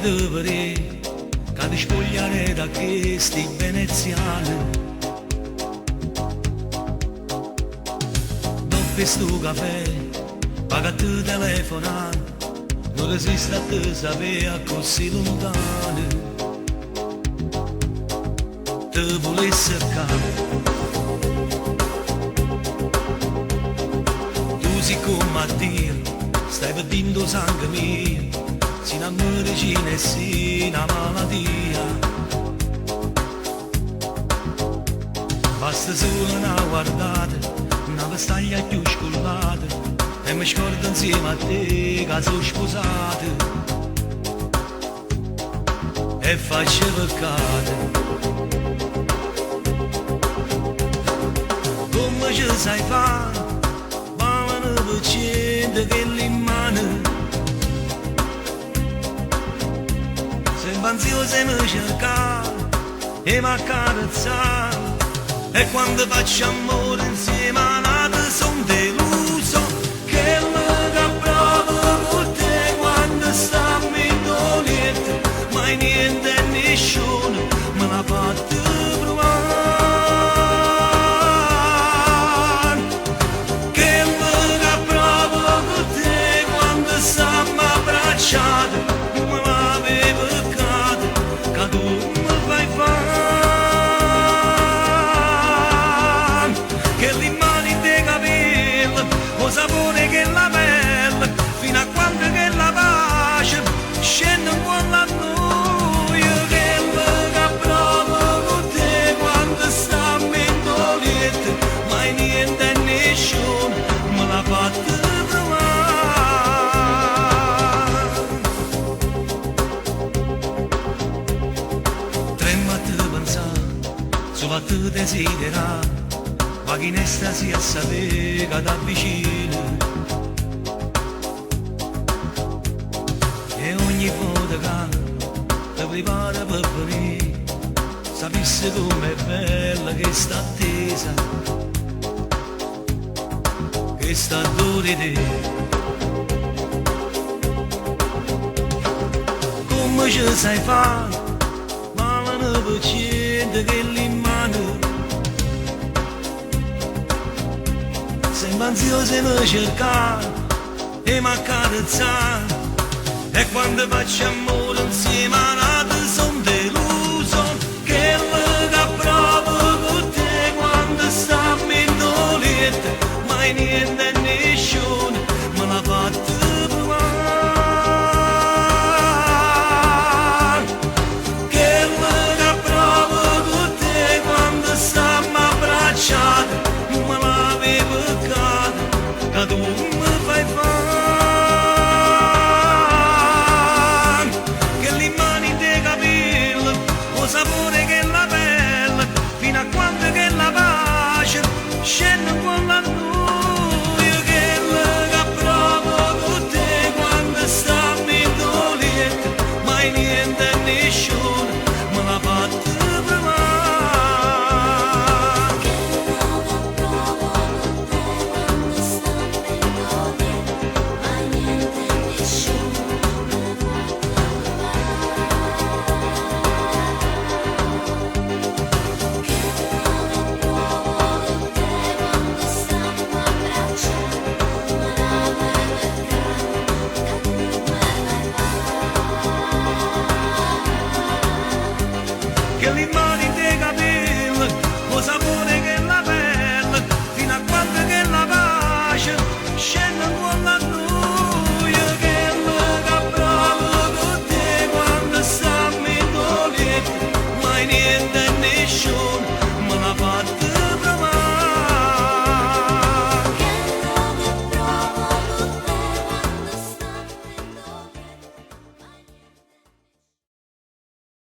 di vedere che ti spogliare da questi veneziani. Dopo sto caffè, pagate telefonare, non resiste a te sapere così lontano. Te volessi cercare, tu siccome a dire, stai perdendo sangue mio, si una medicina e si una malattia. Basta solo una guardata, una vestaglia più scollata, e mi scordo insieme a te che sono sposate. E faccio peccato. Come ci sai fare, parlano per gente che li mani. Sembra ansiosa e mi cerca e mi accarezza. E quando faccio amore insieme a nata son deluso. Che lega bravo con te quando stammi in doliente, mai niente e nessuno me l'ha fatto provare. Che lega bravo con te quando stammi abbracciati, me l'avevo peccato che tu mi fai fare. Che le mani dei capelli, lo sapore che la pelle, fino a quando che la pace scende un po' la noia. Che lega bravo con te quando stammi in doliente, mai niente e nessuno me l'ha fatto provare. Tremma a te pensare, solo a te desiderare, ma chi ne stasi a sapere che t'avvicina. E ogni volta che ti prepara per venire, sapessi com'è bella che sta attesa, che sta dove te. Come ci sai fare, parlano per gente che li mani. Sembra ansiosa e mi cerca e mi accarezza. E quando faccio amore insieme a nata son deluso. Che lega bravo con te quando stammi in doliente, mai niente e nessuno me l'ha fatto provare. Che lega bravo con te quando stammi abbracciati, me l'avevo peccato che tu mi fai fare. Che le mani dei capelli, lo sapore che la pelle, fino a quando che la pace scende con la noia. Che lega bravo con te quando stammi in doliente, mai niente e nessuno me l'ha fatto provare. Che le mani dei capelli, lo sapore